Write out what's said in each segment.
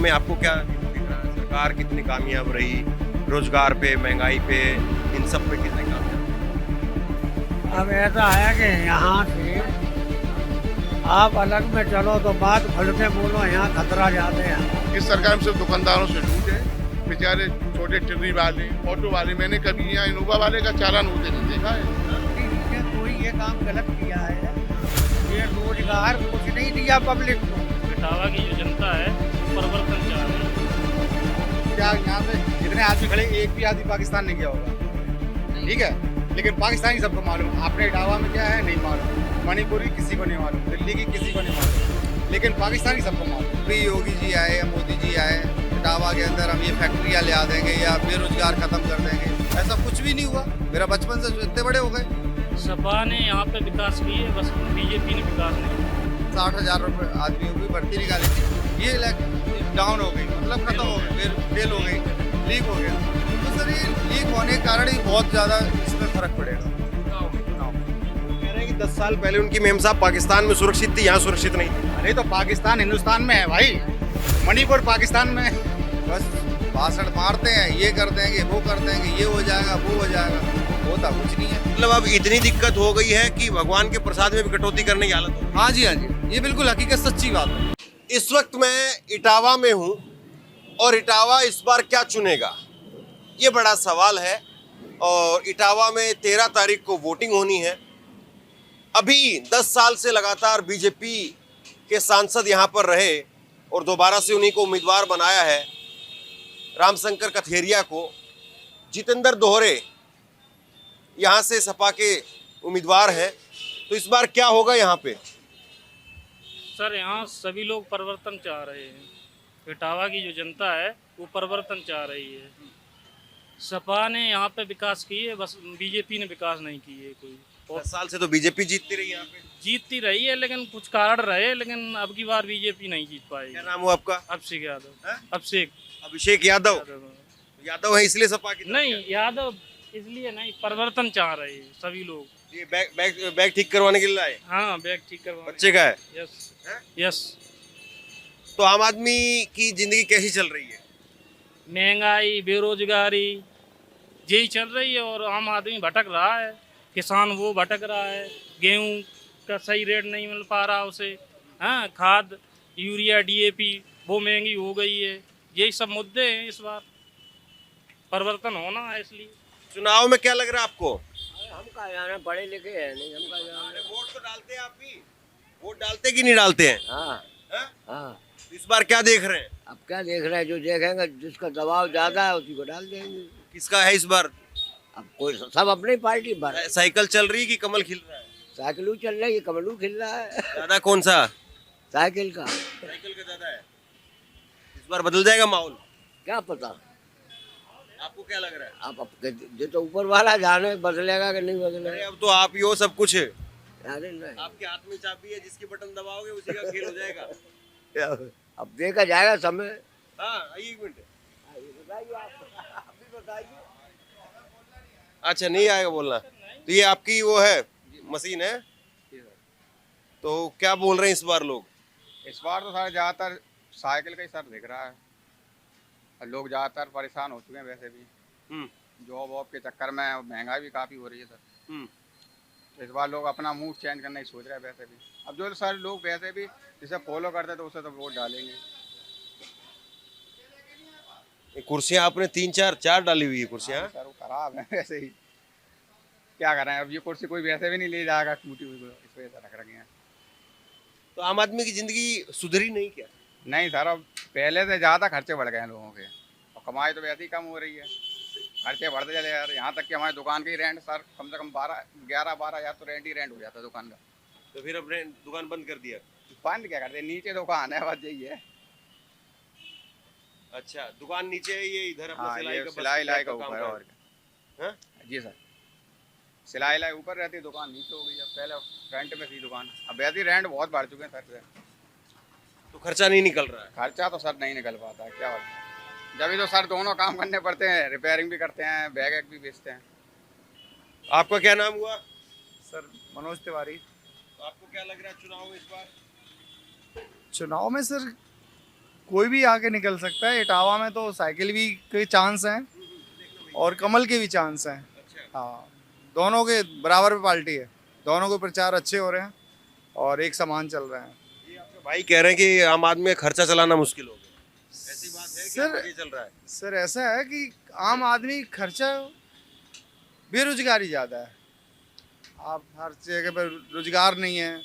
में आपको क्या दिख रहा है? सरकार कितनी कामयाब रही, रोजगार पे, महंगाई पे, इन सब पे कितने कामयाब? अब ऐसा है कि यहाँ से आप अलग में चलो तो बात खुल के बोलो, यहाँ खतरा ज्यादा है। इस सरकार में सिर्फ दुकानदारों से लूट है। बेचारे छोटे टिर्री वाले, ऑटो वाले, मैंने कभी यहाँ इनोवा वाले का चालान होते नहीं देखा है। कोई ये काम गलत किया है, ये रोजगार कुछ नहीं दिया पब्लिक को। इटावा की जो जनता है परिवर्तन चाह रही है। क्या यहाँ पे जितने आदमी खड़े, एक भी आदमी पाकिस्तान नहीं गया होगा, ठीक है, लेकिन पाकिस्तानी सबको मालूम। आपने इटावा में क्या है नहीं मालूम, मणिपुरी किसी को नहीं मालूम, दिल्ली की किसी को नहीं मालूम, लेकिन पाकिस्तानी सबको मालूम। भी योगी जी आए या मोदी जी आए, इटावा के अंदर हम ये फैक्ट्रियाँ ले आ देंगे या बेरोजगार खत्म कर देंगे, ऐसा कुछ भी नहीं हुआ। मेरा बचपन से इतने बड़े हो गए। सपा ने यहाँ पे विकास किए, बस बीजेपी ने विकास नहीं किया। 60,000 रुपये आदमियों की भर्ती निकाली थी, ये डाउन हो गई, मतलब खत्म हो गई, फिर फेल हो गई, लीक हो गया। तो सर ये लीक होने के कारण ही बहुत ज़्यादा इसमें फर्क पड़ेगा। कह रहे हैं कि 10 साल पहले उनकी मेम साहब पाकिस्तान में सुरक्षित थी, यहाँ सुरक्षित नहीं थी। अरे तो पाकिस्तान हिंदुस्तान में है भाई, मणिपुर पाकिस्तान में है। बस भाषण मारते हैं, ये कर देंगे, वो कर देंगे, ये हो जाएगा, वो हो जाएगा, होता कुछ नहीं है। मतलब अब इतनी दिक्कत हो गई है कि भगवान के प्रसाद में भी कटौती करने की हालत हो। हाँ जी, ये बिल्कुल हकीकत सच्ची बात है। इस वक्त मैं इटावा में हूँ और इटावा इस बार क्या चुनेगा, ये बड़ा सवाल है। और इटावा में 13 तारीख को वोटिंग होनी है। अभी 10 साल से लगातार बीजेपी के सांसद यहाँ पर रहे और दोबारा से उन्हीं को उम्मीदवार बनाया है, रामशंकर कथेरिया को। जितेंद्र दोहरे यहाँ से सपा के उम्मीदवार हैं। तो इस बार क्या होगा यहाँ पे? सर यहाँ सभी लोग परिवर्तन चाह रहे हैं। इटावा की जो जनता है वो परिवर्तन चाह रही है। सपा ने यहाँ पे विकास किए, बस बीजेपी ने विकास नहीं किए कोई। 10 साल से तो बीजेपी जीतती रही यहाँ पे। जीतती रही है, लेकिन कुछ कारण रहे, लेकिन अब की बार बीजेपी नहीं जीत पाएगी। क्या नाम हुआ आपका? अभिषेक यादव। हैं? अभिषेक यादव यादव है, इसलिए सपा की तरफ नहीं, क्या? यादव इसलिए नहीं, परिवर्तन चाह रहे हैं सभी लोग। ये बैग ठीक करवाने के लिए आए? हाँ, बैग ठीक करवा। बच्चे का है? यस हैं? यस। तो आम आदमी की जिंदगी कैसी चल रही है? महंगाई, बेरोजगारी यही चल रही है और आम आदमी भटक रहा है। किसान वो भटक रहा है, गेहूं का सही रेट नहीं मिल पा रहा उसे। हाँ, खाद, यूरिया, डीएपी वो महंगी हो गई है। यही सब मुद्दे हैं। इस बार परिवर्तन होना है, इसलिए। चुनाव में क्या लग रहा है आपको? हम का जाना, पढ़े लिखे हैं नहीं, हम का जाना। वोट तो डालते हैं आप भी, वोट डालते कि नहीं डालते हैं? हाँ हैं? हाँ, इस बार क्या देख रहे हैं? अब क्या देख रहे हैं, जो देखेंगे जिसका दबाव ज्यादा है उसी को डाल देंगे। किसका है इस बार? अब कोई सब अपनी पार्टी पर। साइकिल चल रही है कि कमल खिल रहा है? साइकिलू चल रही है, कमलू खिल रहा है। ज्यादा कौन सा? साइकिल का। साइकिल का ज्यादा है। इस बार बदल जाएगा माहौल? क्या पता, आपको क्या लग रहा है? आप जो तो ऊपर वाला जाने बदलेगा कि नहीं अरे बदलेगा। अब तो आप ही हो, सब कुछ है अरे नहीं, आपके हाथ में। चाबी है, जिसकी बटन दबाओगे उसी का खेल हो जाएगा। अब देखा जाएगा समय। हाँ, आइए एक मिनट। बताइए आप, अभी बताइए। अच्छा, नहीं आएगा बोलना। तो ये आपकी वो है मशीन है, तो क्या बोल रहे हैं इस बार लोग? इस बार तो सारे ज़्यादातर साइकिल का ही सर दिख रहा है और लोग ज़्यादातर परेशान हो चुके हैं वैसे भी। जॉब वॉब के चक्कर में महंगाई भी काफ़ी हो रही है सर। तो इस बार लोग अपना मूड चेंज करने की सोच रहे हैं वैसे भी। अब जो सारे लोग वैसे भी जिसे फॉलो करते तो उसे तो वोट डालेंगे। ये कुर्सियां आपने 3-4 डाली हुई है कुर्सियां। सर वो खराब है वैसे ही, क्या करें। अब ये कुर्सी कोई वैसे भी नहीं ले जाएगा, टूटी हुई, इस वजह से रख रखे हैं। तो आम आदमी की जिंदगी सुधरी नहीं क्या? नहीं सर, अब पहले से ज़्यादा खर्चे बढ़ गए हैं लोगों के और कमाई तो वैसे ही कम हो रही है। खर्चे बढ़ते चले यार। यहाँ तक कि हमारी दुकान की रेंट सर कम से कम 11-12 हज़ार तो रेंट हो जाता है दुकान का। तो फिर अब दुकान बंद कर दिया? बंद क्या करते, नीचे दुकान है, बस यही है। अच्छा, दुकान नीचे है, ये इधर अपना हाँ, सिलाई ये का बस सिलाई का काम ऊपर है कर- और क्या। हाँ? जी सर, सिलाई ऊपर रहती है, दुकान नीचे हो गई। अब पहले रेंट में थी दुकान, अब वैसे ही रेंट बहुत बढ़ चुके हैं सर से। तो खर्चा नहीं निकल रहा है? खर्चा तो सर नहीं निकल पाता है, क्या होता है। जब तो सर दोनों काम करने पड़ते हैं, रिपेयरिंग भी करते हैं, बैग भी बेचते हैं। आपका क्या नाम हुआ? सर मनोज तिवारी। तो आपको क्या लग रहा है चुनाव में इस बार? चुनाव में सर कोई भी आके निकल सकता है। इटावा में तो साइकिल भी के चांस हैं और कमल के भी चांस हैं। हाँ, दोनों के बराबर में पार्टी है, दोनों के प्रचार अच्छे हो रहे हैं और एक समान चल रहे हैं। ये आपके भाई कह रहे हैं कि आम आदमी का खर्चा चलाना मुश्किल हो गया, ऐसी बात है कि सर- आगे चल रहा है? सर ऐसा है कि आम आदमी खर्चा, बेरोजगारी ज़्यादा है। आप हर जगह पर रोजगार नहीं है।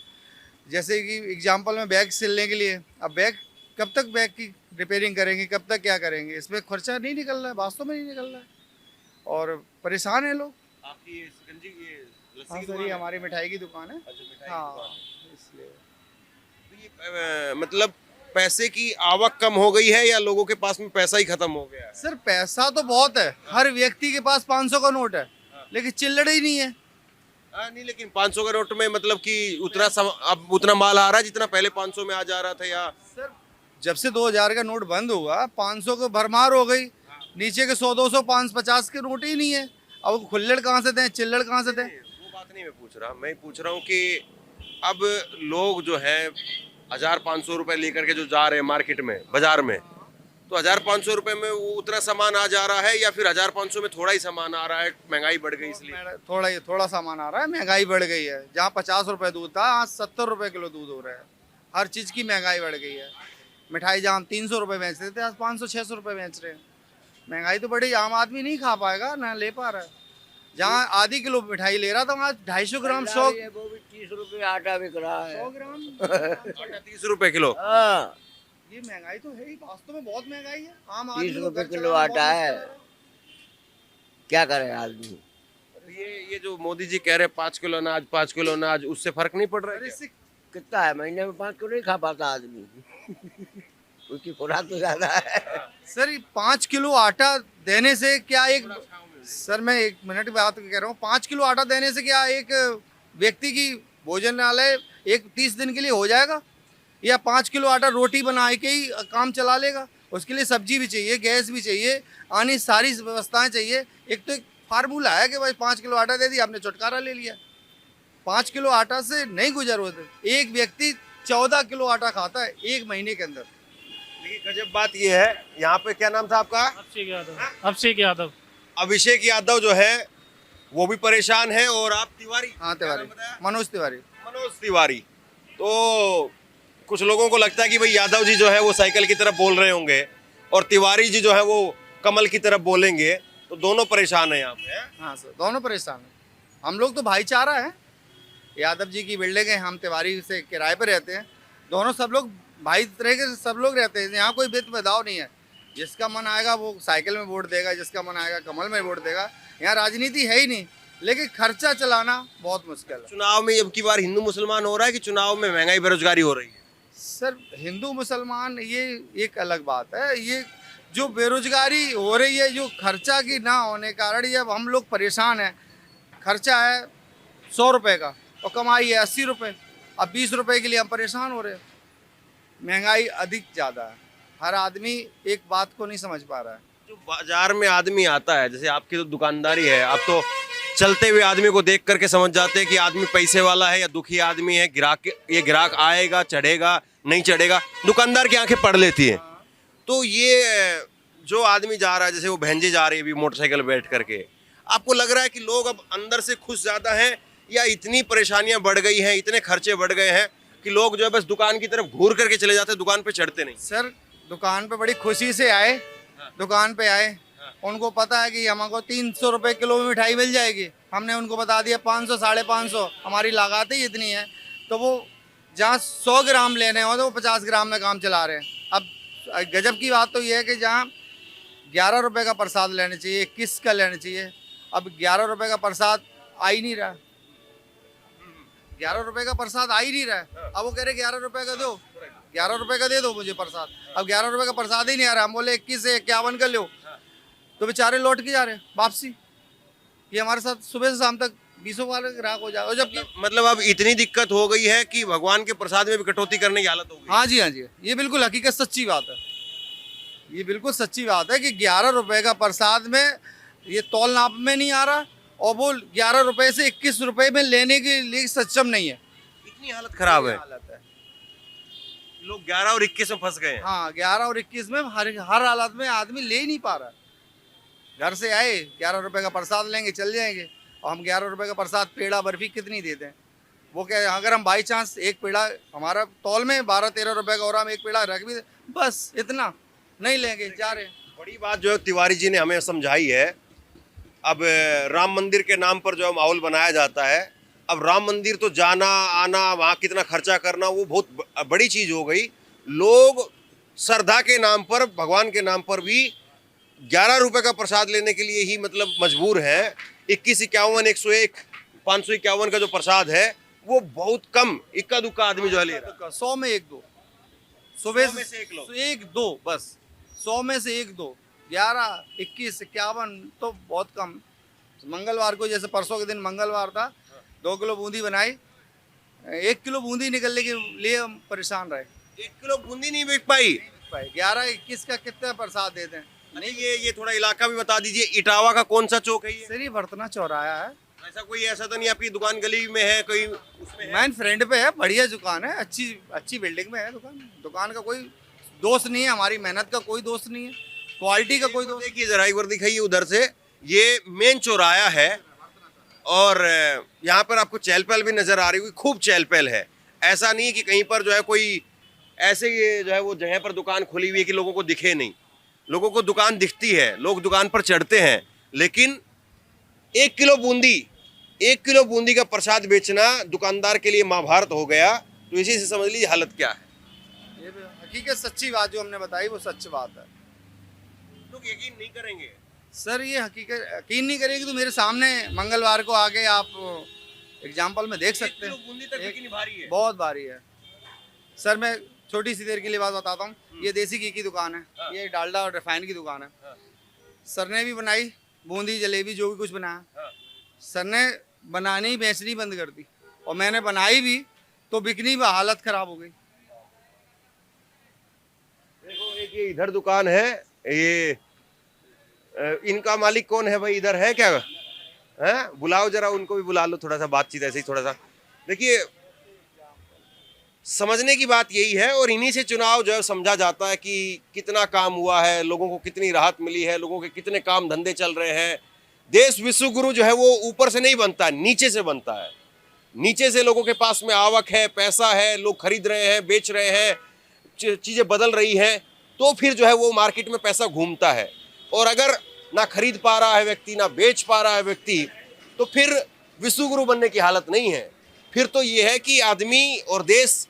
जैसे कि एग्जांपल में बैग सिलने के लिए, अब बैग कब तक बैग की रिपेयरिंग करेंगे, कब तक क्या करेंगे, इसमें खर्चा नहीं निकल रहा है, वास्तव में नहीं निकल रहा है और परेशान है लोग। आपकी ये शिकंजी, ये लस्सी हाँ की सर, दुकान ये है? हमारी मिठाई की दुकान है। अच्छा, मिठाई की हाँ, दुकान है। इसलिए तो ये मतलब पैसे की आवक कम हो गई है या लोगों के पास में पैसा ही खत्म हो गया है? सर पैसा तो बहुत है, हर व्यक्ति के पास 500 का नोट है, लेकिन चिल्लड़ ही नहीं है। नहीं, लेकिन 500 के नोट में मतलब कि अब उतना माल आ रहा है जितना पहले 500 में आ जा रहा था, या सर जब से 2000 का नोट बंद हुआ 500 को भरमार हो गई, नीचे के 100, 200, 550 के नोट ही नहीं है। अब खुल्लड़ कहाँ से दें, चिल्लड़ कहाँ से दें? वो बात नहीं मैं पूछ रहा, मैं पूछ रहा हूँ कि अब लोग जो है 1500 रुपए लेकर के जो जा रहे हैं मार्केट में, बाजार में, तो 1500 रुपए में वो उतना सामान आ जा रहा है या फिर 1500 में थोड़ा ही सामान आ रहा है, महंगाई बढ़ गई इसलिए? थोड़ा सामान आ रहा है, महंगाई बढ़ गई है। जहाँ 50 रुपए दूध था, आज 70 रुपए किलो दूध हो रहा है। हर चीज़ की महंगाई बढ़ गई है। मिठाई जहाँ 300 रुपए बेच रहे थे, आज 500-600 रुपए बेच रहे हैं। महंगाई तो बढ़ी, आम आदमी नहीं खा पाएगा, ना ले पा रहा है। जहाँ आधी किलो मिठाई ले रहा था, वहाँ 250 ग्राम 100 वो भी 30 रुपए आटा बिक रहा है। ग्राम। आटा 30 रुपए किलो? हाँ, ये महंगाई तो है ही, वास्तव में बहुत महंगाई है। आम 30 को रुपए घर किलो चलाना आटा बहुत है। मुश्किल क्या करे आदमी? तो ये जो मोदी जी कह रहे हैं 5 किलो अनाज, 5 किलो अनाज, उससे फर्क नहीं पड़ रहा है अरे क्या? इससे कितना है, महीने में 5 किलो नहीं खा पाता आदमी। उसकी खुराक तो ज्यादा है। सर 5 किलो आटा देने से क्या एक, सर मैं 1 मिनट की बात कह रहा हूँ, 5 किलो आटा देने से क्या एक व्यक्ति की भोजनालय एक 30 दिन के लिए हो जाएगा? या 5 किलो आटा रोटी बना के ही काम चला लेगा? उसके लिए सब्जी भी चाहिए, गैस भी चाहिए, आने सारी व्यवस्थाएं चाहिए। एक तो एक फार्मूला है कि भाई 5 किलो आटा दे दिया, आपने छुटकारा ले लिया। 5 किलो आटा से नहीं गुजर होते। एक व्यक्ति 14 किलो आटा खाता है 1 महीने के अंदर। देखिए गजब बात ये है, यहाँ पे क्या नाम था आपका? अभिषेक यादव। अभिषेक यादव। अभिषेक यादव जो है वो भी परेशान है, और आप तिवारी? हाँ क्या तिवारी, नाम बताया? मनोज तिवारी। मनोज तिवारी। तो कुछ लोगों को लगता है कि भाई यादव जी जो है वो साइकिल की तरफ बोल रहे होंगे और तिवारी जी जो है वो कमल की तरफ बोलेंगे, तो दोनों परेशान है यहाँ पे। हाँ सर, दोनों परेशान हैं। हम लोग तो भाईचारा है। यादव जी की बिल्डिंग है, हम तिवारी से किराए पे रहते हैं। दोनों सब लोग भाई तरह के सब लोग रहते हैं। यहाँ कोई भेदभाव नहीं है। जिसका मन आएगा वो साइकिल में वोट देगा, जिसका मन आएगा कमल में वोट देगा। यहाँ राजनीति है ही नहीं, लेकिन खर्चा चलाना बहुत मुश्किल है। चुनाव में अब की बार हिंदू मुसलमान हो रहा है कि चुनाव में महंगाई बेरोजगारी हो रही है? सर हिंदू मुसलमान ये एक अलग बात है। ये जो बेरोजगारी हो रही है, जो खर्चा की ना होने के कारण, ये अब हम लोग परेशान हैं। खर्चा है 100 रुपये का और कमाई है 80 रुपये। अब 20 रुपये के लिए हम परेशान हो रहे हैं। महंगाई अधिक ज़्यादा है, हर आदमी एक बात को नहीं समझ पा रहा है। जो बाजार में आदमी आता है, जैसे आपकी तो दुकानदारी है, आप तो चलते हुए आदमी को देख करके समझ जाते हैं कि आदमी पैसे वाला है या दुखी आदमी है। ये ग्राहक आएगा, चढ़ेगा, नहीं चढ़ेगा, दुकानदार की आंखें पढ़ लेती है। तो ये जो आदमी जा रहा है, जैसे वो बहनजी जा रही है अभी मोटरसाइकिल बैठ करके, आपको लग रहा है कि लोग अब अंदर से खुश ज्यादा हैं या इतनी परेशानियां बढ़ गई हैं, इतने खर्चे बढ़ गए हैं कि लोग जो है बस दुकान की तरफ घूर करके चले जाते हैं, दुकान पे चढ़ते नहीं? सर दुकान पे बड़ी खुशी से आए, दुकान पे आए, उनको पता है कि हमको 300 रुपये किलो में मिठाई मिल जाएगी। हमने उनको बता दिया 500, 550, हमारी लागत ही इतनी है। तो वो जहाँ 100 ग्राम लेने हो तो वो 50 ग्राम में काम चला रहे हैं। अब गजब की बात तो ये है कि जहाँ 11 रुपये का प्रसाद लेने चाहिए, 21 का लेने चाहिए, अब 11 रुपये का प्रसाद आ ही नहीं रहा। 11 रुपये का प्रसाद आ ही नहीं रहा है। अब वो कह रहे 11 रुपये का दो, 11 रुपये का दे दो मुझे प्रसाद। अब 11 रुपये का प्रसाद ही नहीं आ रहा। हम बोले 21 से 51 का लो, तो बेचारे लौट के जा रहे हैं वापसी। ये हमारे साथ सुबह से शाम तक 20 वाले ग्राहक हो जाए। और जबकि मतलब अब इतनी दिक्कत हो गई है कि भगवान के प्रसाद में भी कटौती करने की हालत हो गई। हाँ जी, हाँ जी, ये बिल्कुल हकीकत सच्ची बात है। ये बिल्कुल सच्ची बात है कि 11 रुपये का प्रसाद में ये तौल नाप में नहीं आ रहा, और वो 11 रुपये से 21 रुपये में लेने के लिए सक्षम नहीं है। इतनी हालत खराब है। हालत है। लोग 11 और 21 में फंस गए हैं। हाँ 11 और 21 में हर हालत में आदमी ले ही नहीं पा रहा। घर से आए 11 रुपए का प्रसाद लेंगे चल जाएंगे, और हम 11 रुपए का प्रसाद पेड़ा बर्फी कितनी देते हैं। वो क्या, अगर हम बाई चांस एक पेड़ा हमारा तौल में 12-13 रुपए का और हम एक पेड़ा रख भी बस इतना नहीं लेंगे, जा रहे हैं। बड़ी बात जो है तिवारी जी ने हमें समझाई है। अब राम मंदिर के नाम पर जो माहौल बनाया जाता है, अब राम मंदिर तो जाना आना, वहाँ कितना खर्चा करना, वो बहुत बड़ी चीज़ हो गई। लोग श्रद्धा के नाम पर, भगवान के नाम पर भी 11 रुपए का प्रसाद लेने के लिए ही मतलब मजबूर है। 21-51, 101, 551 का जो प्रसाद है वो बहुत कम, इक्का दुक्का आदमी जो है ले रहा है। 100 में 1-2 सुबह 100 में से एक लोग। 1-2 बस, 100 में से 1-2, 11, 21, 51 तो बहुत कम। मंगलवार को, जैसे परसों के दिन मंगलवार था, 2 किलो बूंदी बनाई, 1 किलो बूंदी निकलने के लिए हम परेशान रहे। 1 किलो बूंदी नहीं बिक पाई। 11-21 का कितना प्रसाद देते हैं। नहीं, ये थोड़ा इलाका भी बता दीजिए। इटावा का कौन सा चौक है ये? श्री वर्तना चौराया है। ऐसा तो नहीं आपकी दुकान गली में है, कोई उसमें है? मैन फ्रेंड पे है, बढ़िया दुकान है, अच्छी बिल्डिंग में है दुकान का कोई दोस्त नहीं है, हमारी मेहनत का कोई दोस्त नहीं है, क्वालिटी का कोई दोस्त। देखिए जरा एक बार दिखाइए उधर से, ये मेन चौराया है और यहाँ पर आपको चहल पहल भी नजर आ रही होगी, खूब चहल पहल है। ऐसा नहीं कि कहीं पर जो है कोई ऐसे ये जो है वो जगह पर दुकान खुली हुई है कि लोगों को दिखे नहीं। लोगों को दुकान दिखती है, लोग दुकान पर चढ़ते हैं, लेकिन 1 किलो बूंदी का प्रसाद बेचना दुकानदार के लिए महाभारत हो गया। तो इसी से समझ लीजिए हालत क्या है। ये हकीकत सच्ची बात जो हमने बताई वो सच बात है। लोग यकीन नहीं करेंगे सर, ये हकीकत यकीन नहीं करेगी तो मेरे सामने मंगलवार को आके आप एग्जाम्पल में देख सकते हैं। बूंदी तक कितनी भारी है? बहुत भारी है सर। मैं छोटी सी देर के लिए बात बताता हूँ। ये देसी घी की दुकान है, ये डालडा और रिफाइन की दुकान है। सर ने भी बनाई बूंदी जलेबी जो भी कुछ बनाया, सर ने बनानी बेचनी बंद कर दी, और मैंने बनाई भी तो बिकनी भी हालत खराब हो गई। देखो एक ये इधर दुकान है, ये इनका मालिक कौन है भाई? इधर है क्या? है, बुलाओ जरा, उनको भी बुला लो, थोड़ा सा बातचीत ऐसे ही थोड़ा सा। देखिए समझने की बात यही है, और इन्हीं से चुनाव जो है समझा जाता है कि कितना काम हुआ है, लोगों को कितनी राहत मिली है, लोगों के कितने काम धंधे चल रहे हैं। देश विश्व गुरु जो है वो ऊपर से नहीं बनता, नीचे से बनता है। नीचे से लोगों के पास में आवक है, पैसा है, लोग खरीद रहे हैं, बेच रहे हैं, चीजें बदल रही हैं, तो फिर जो है वो मार्केट में पैसा घूमता है। और अगर ना खरीद पा रहा है व्यक्ति, ना बेच पा रहा है व्यक्ति, तो फिर विश्व गुरु बनने की हालत नहीं है। फिर तो ये है कि आदमी और देश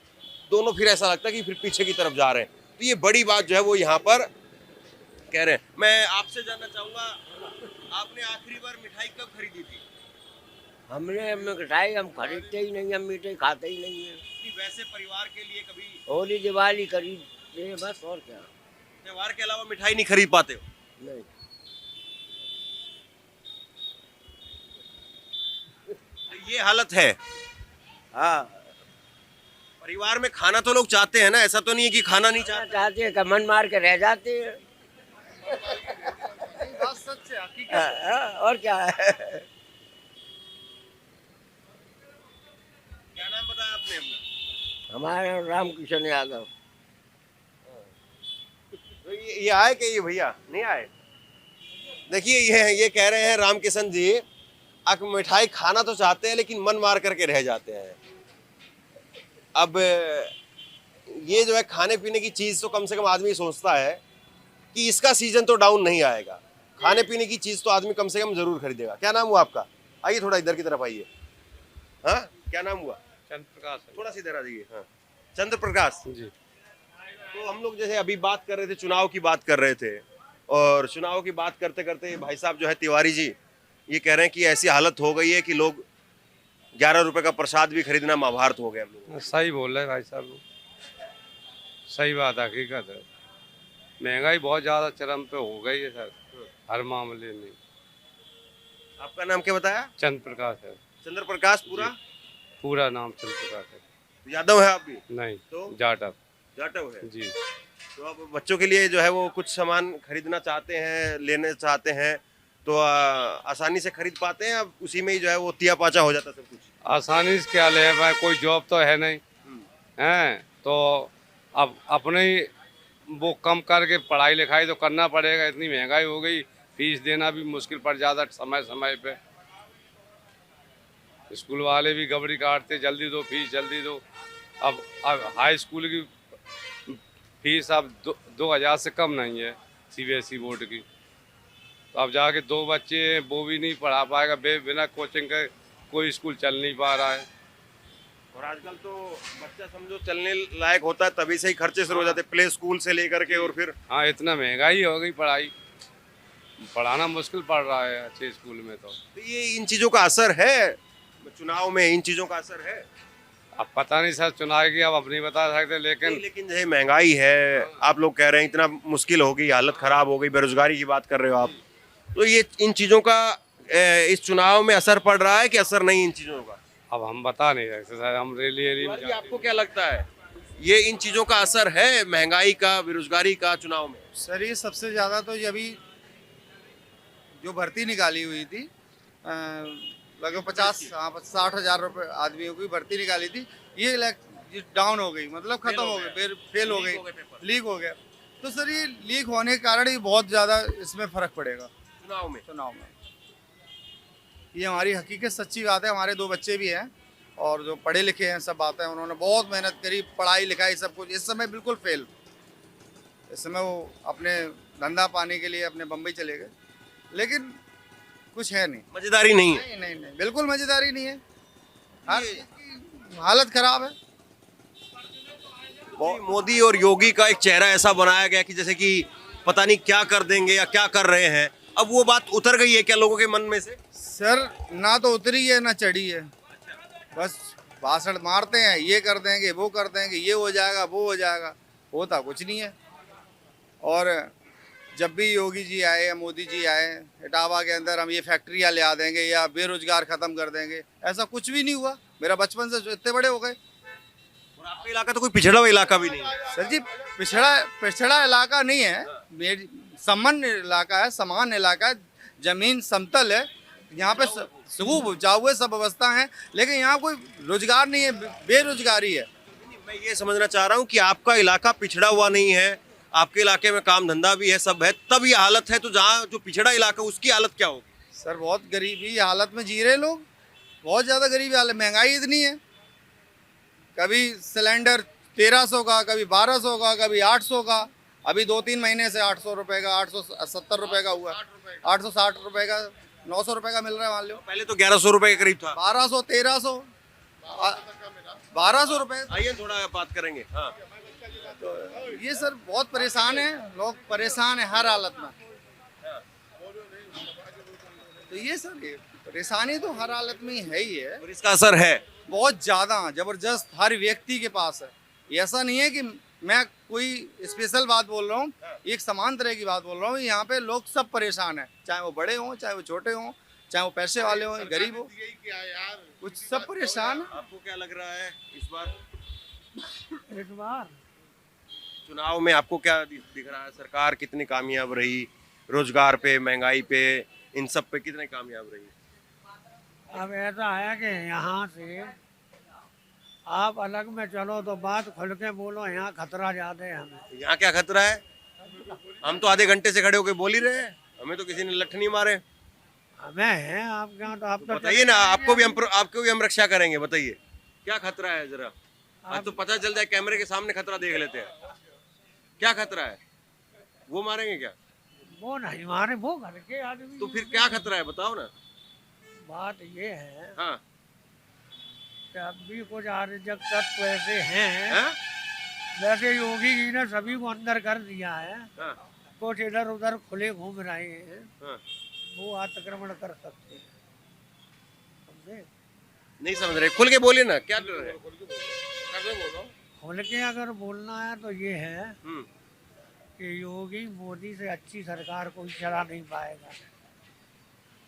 दोनों फिर ऐसा लगता है कि फिर पीछे की तरफ जा रहे हैं। तो ये बड़ी बात जो है वो यहाँ पर कह रहे हैं। मैं आपसे जानना चाहूंगा, आपने आखिरी बार मिठाई कब खरीदी थी? हमने मिठाई हम खरीदते ही नहीं, हम मिठाई खाते ही नहीं है। कि वैसे परिवार के लिए कभी होली दिवाली खरीदते हैं बस, और क्या। त्योहार के अलावा मिठाई नहीं खरीद पाते हो? नहीं। तो ये हालत है। हाँ, परिवार में खाना तो लोग चाहते हैं ना, ऐसा तो नहीं है कि खाना नहीं चाहते हैं, मन मार के रह जाते हैं। बात सच है, हकीकत है। हाँ, और क्या है। क्या नाम बताया आपने अपना? हमारा रामकिशन यादव। तो ये आए क्या ये भैया? नहीं आए। देखिए ये कह रहे हैं रामकिशन जी, आप मिठाई खाना तो चाहते हैं लेकिन मन मार करके रह जाते हैं। अब ये जो है खाने पीने की चीज़ तो कम से कम आदमी सोचता है कि इसका सीजन तो डाउन नहीं आएगा, खाने पीने की चीज़ तो आदमी कम से कम जरूर खरीदेगा। क्या नाम हुआ आपका? आइए थोड़ा इधर की तरफ आइए। हाँ, क्या नाम हुआ? चंद्र प्रकाश। थोड़ा सा इधर आ जाइए। हाँ, चंद्र प्रकाश जी। तो हम लोग जैसे अभी बात कर रहे थे, चुनाव की बात कर रहे थे, और चुनाव की बात करते करते भाई साहब जो है तिवारी जी ये कह रहे हैं कि ऐसी हालत हो गई है कि लोग 11 रुपए का प्रसाद भी खरीदना महाभारत हो गया हम लोगों। सही बोल रहे भाई साहब, सही बात, हकीकत है। महंगाई बहुत ज़्यादा चरम पे हो गई है सर, हर मामले में। आपका नाम क्या बताया? चंद्र प्रकाश है। चंद्र प्रकाश पूरा? पूरा नाम चंद्र प्रकाश है। तो यादव है आप भी? नहीं, तो जाटव। जाटव है जी। तो अब बच्चों के लिए जो है वो कुछ सामान खरीदना चाहते हैं, लेने चाहते हैं, तो आसानी से खरीद पाते हैं? अब उसी में ही जो है वो तिया पाचा हो जाता है सब कुछ? आसानी से क्या ले भाई, कोई जॉब तो है नहीं है, तो अब अपने ही वो कम करके पढ़ाई लिखाई तो करना पड़ेगा, इतनी महंगाई हो गई, फीस देना भी मुश्किल पड़ जाता समय समय पे। स्कूल वाले भी गबड़ी काटते, जल्दी दो फीस जल्दी दो। अब हाई स्कूल की फीस अब 2000 से कम नहीं है CBSE बोर्ड की। तो अब जाके 2 बच्चे हैं, वो भी नहीं पढ़ा पाएगा, बिना कोचिंग के कोई स्कूल चल नहीं पा रहा है। और आजकल तो बच्चा समझो चलने लायक होता है तभी से ही खर्चे शुरू हो जाते हैं, प्ले स्कूल से लेकर के। और फिर हाँ, इतना महंगाई हो गई, पढ़ाई पढ़ाना मुश्किल पड़ रहा है अच्छे स्कूल में। तो ये इन चीजों का असर है चुनाव में, इन चीजों का असर है। अब पता नहीं सर, चुनाव की अब अपनी बता सकते, लेकिन लेकिन जो महंगाई है, आप लोग कह रहे हैं इतना मुश्किल हो गई, हालत खराब हो गई, बेरोजगारी की बात कर रहे हो आप, तो ये इन चीजों का इस चुनाव में असर पड़ रहा है कि असर नहीं इन चीजों का? अब हम बता नहीं सकते सर, हम रेली आपको क्या लगता है, ये इन चीजों का असर है महंगाई का, बेरोजगारी का चुनाव में? सर ये सबसे ज़्यादा तो ये अभी जो भर्ती निकाली हुई थी, लगभग 50-60 हज़ार रुपये आदमियों की भर्ती निकाली थी, ये डाउन हो गई, मतलब खत्म हो गई, फेल हो गई, लीक हो गया। तो सर ये लीक होने के कारण ही बहुत ज़्यादा इसमें फ़र्क पड़ेगा चुनाव में। ये हमारी हकीकत सच्ची बात है। हमारे 2 बच्चे भी हैं और जो पढ़े लिखे हैं, सब बात है, उन्होंने बहुत मेहनत करी, पढ़ाई लिखाई सब कुछ, इस समय बिल्कुल फेल। इस समय वो अपने धंधा पाने के लिए अपने बम्बई चले गए, लेकिन कुछ है नहीं, मजेदारी नहीं है। नहीं, बिल्कुल मजेदारी नहीं है, हर चीज़ की हालत खराब है। मोदी और योगी का एक चेहरा ऐसा बनाया गया कि जैसे कि पता नहीं क्या कर देंगे या क्या कर रहे हैं। अब वो बात उतर गई है क्या लोगों के मन में से? सर ना तो उतरी है ना चढ़ी है, बस भाषण मारते हैं, ये कर देंगे वो कर देंगे, ये हो जाएगा वो हो जाएगा, होता कुछ नहीं है। और जब भी योगी जी आए या मोदी जी आए, इटावा के अंदर हम ये फैक्ट्रियाँ ले आ देंगे या बेरोजगार ख़त्म कर देंगे, ऐसा कुछ भी नहीं हुआ। मेरा बचपन से इतने बड़े हो गए। और आपका इलाका तो कोई पिछड़ा हुआ इलाका भी नहीं है। सर जी पिछड़ा इलाका नहीं है, मेरी सामान्य इलाका है, समान इलाका है, जमीन समतल है, यहाँ पे खूब उपजाऊ है, सब व्यवस्था है, लेकिन यहाँ कोई रोजगार नहीं है, बेरोजगारी है। मैं ये समझना चाह रहा हूँ कि आपका इलाका पिछड़ा हुआ नहीं है, आपके इलाके में काम धंधा भी है, सब है, तब ये हालत है। तो जहाँ जो पिछड़ा इलाका उसकी हालत क्या होगी? सर बहुत गरीबी हालत में जी रहे लोग, बहुत ज़्यादा गरीबी हालत, महंगाई इतनी है, कभी सिलेंडर 1300 का, कभी 1200 का, कभी 800 का, अभी 2-3 महीने से 800 रुपये का, 870 रुपये का हुआ, 860 रुपये का, 900 रुपये का मिल रहा है मान लो। पहले तो 1100 रुपये के करीब था। 1200, 1300, 1200 रुपये। आइए थोड़ा बात करेंगे। हाँ, तो ये सर बहुत परेशान है लोग, परेशान है हर हालत में। तो ये सर ये परेशानी तो हर हालत में है ही है, और इसका असर है बहुत ज़्यादा ज़बरदस्त हर व्यक्ति के पास है। ये ऐसा नहीं है कि मैं कोई स्पेशल बात बोल रहा हूँ, एक समान तरह की बात बोल रहा हूँ। यहाँ पे लोग सब परेशान हैं, चाहे वो बड़े हों, चाहे वो छोटे हों, चाहे वो पैसे वाले हों, गरीब हो, कुछ सब परेशान है। आपको क्या लग रहा है इस बार इस बार चुनाव में आपको क्या दिख रहा है? सरकार कितनी कामयाब रही, रोजगार पे, महंगाई पे, इन सब पे कितने कामयाब रही? अब ऐसा है कि यहाँ से आप अलग में चलो तो बात खुल के बोलो, यहाँ खतरा ज्यादा है हमें। यहाँ क्या खतरा है? हम तो आधे घंटे से खड़े होकर बोल ही रहे हैं, हमें तो किसी ने लठ नहीं मारे। हमें है आप क्या, तो आप तो बताइए ना, आपको भी हम रक्षा करेंगे। बताइए क्या खतरा है जरा, आज तो पता चल जाए, कैमरे के सामने खतरा देख लेते हैं। क्या खतरा है? वो मारेंगे क्या? वो नहीं मारे, वो घर के आदमी। तो फिर क्या खतरा है बताओ ना। बात ये है हाँ, कि अब भी कुछ अराजक तत्व ऐसे हैं, हाँ? वैसे योगी जी ने सभी को अंदर कर दिया है, हाँ, कुछ इधर उधर खुले घूम रहे हैं, हाँ। वो आक्रमण कर सकते हैं, समझे? नहीं समझ रहे, खुल के बोलिए ना, क्या डर है? खुल के अगर बोलना है तो ये है हम्म, कि योगी मोदी से अच्छी सरकार कोई चला नहीं पाएगा।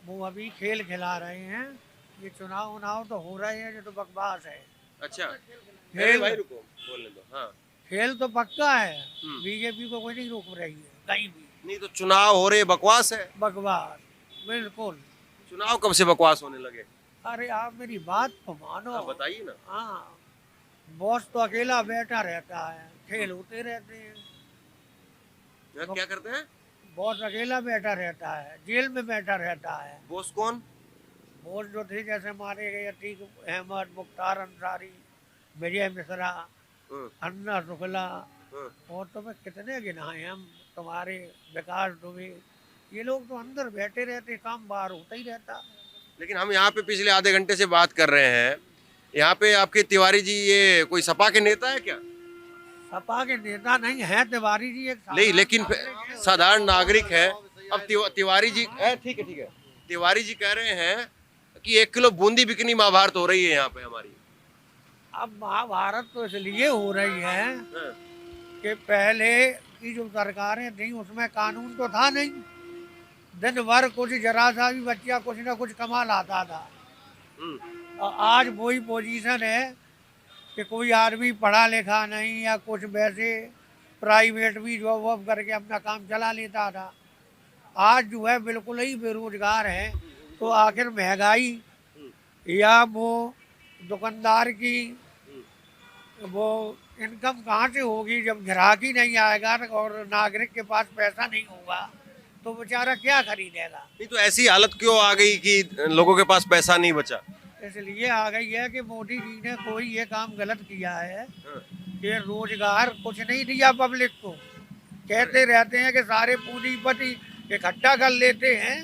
वो अभी खेल खिला रहे हैं, ये चुनाव उनाव तो हो रहे हैं, ये तो बकवास है। अच्छा खेल भाई रुको, बोलने दो। हाँ, खेल तो पक्का है, बीजेपी को कोई नहीं रोक रही है कहीं भी। नहीं तो चुनाव हो रहे, बकवास है। बकवास बिल्कुल। चुनाव कब से बकवास होने लगे? अरे आप मेरी बात तो मानो। बताइए ना। हाँ, बॉस तो अकेला बैठा रहता है, खेल होते रहते हैं। यहाँ क्या करते हैं? बॉस अकेला बैठा रहता है, जेल में बैठा रहता है। बॉस कौन? बॉस जो थे जैसे मारे गए अतीक अहमद, मुख्तार अंसारी, विजय मिश्रा, अन्ना शुक्ला, और तुम्हें कितने गिनाए हम, तुम्हारे विकास दुबे, ये लोग तो अंदर बैठे रहते, काम बाहर होता ही रहता। लेकिन हम यहाँ पे पिछले आधे घंटे से बात कर रहे हैं, यहाँ पे आपके तिवारी जी ये कोई सपा के नेता है क्या? सपा के नेता नहीं है तिवारी जी, एक नहीं, लेकिन साधारण नागरिक है। अब तिवारी जी ठीक है, तिवारी जी कह रहे हैं कि 1 किलो बूंदी बिकनी महाभारत हो रही है यहाँ पे हमारी। अब महाभारत तो इसलिए हो रही है कि पहले की जो सरकारें थी उसमें कानून तो था नहीं, दिन भर कुछ जरा सा भी बच्चा कुछ ना कुछ कमा लाता था। और आज वही पोजीशन है कि कोई आदमी पढ़ा लिखा नहीं या कुछ वैसे प्राइवेट भी जॉब वॉब करके अपना काम चला लेता था। आज जो है बिल्कुल ही बेरोजगार है, तो आखिर महंगाई या वो दुकानदार की वो इनकम कहाँ से होगी जब ग्राहक ही नहीं आएगा और नागरिक के पास पैसा नहीं होगा तो बेचारा क्या खरीदेगा। नहीं तो ऐसी हालत क्यों आ गई कि लोगों के पास पैसा नहीं बचा? इसलिए आ गई है कि मोदी जी ने कोई ये काम गलत किया है कि रोजगार कुछ नहीं दिया पब्लिक को। कहते रहते हैं कि सारे पूंजीपति इकट्ठा कर लेते हैं,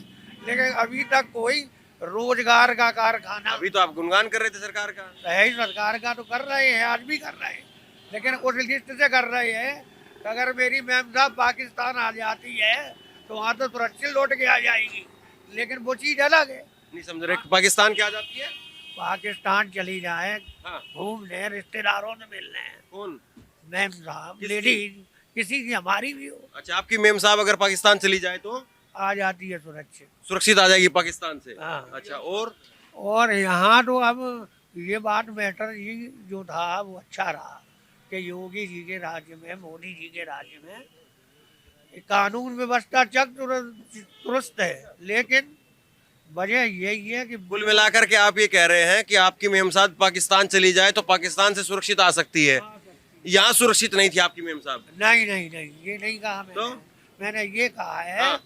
लेकिन अभी तक कोई रोजगार का कारखाना। अभी तो आप गुणगान कर रहे थे सरकार का। सही सरकार का तो कर रहे हैं, आज भी कर रहे हैं, लेकिन उस लिस्ट से कर रहे हैं कि अगर मेरी मैम साहब पाकिस्तान आ जाती है तो वहाँ तो सुरक्षित लौट के आ जाएगी, लेकिन वो चीज अलग है। नहीं समझ रहे, पाकिस्तान क्या आ जाती है? पाकिस्तान चली जाए हाँ। घूमने, रिश्तेदारों से मिलने, कौन? मैम साहब, लेडीज, किसी की हमारी भी हो, अच्छा, आपकी मेम साहब अगर पाकिस्तान चली जाए तो आ जाती है सुरक्षित आ जाएगी पाकिस्तान से? हाँ। अच्छा, और यहाँ तो अब ये बात मैटर ये जो था वो अच्छा रहा कि योगी जी के राज्य में, मोदी जी के राज्य में कानून व्यवस्था दुरुस्त है, लेकिन वजह यही है कि कुल मिलाकर के आप ये कह रहे हैं कि आपकी मेम साहब पाकिस्तान चली जाए तो पाकिस्तान से सुरक्षित आ सकती है, यहाँ सुरक्षित नहीं थी आपकी मेम साहब? नहीं, ये नहीं कहा मैंने। तो? मैंने ये कहा है हाँ।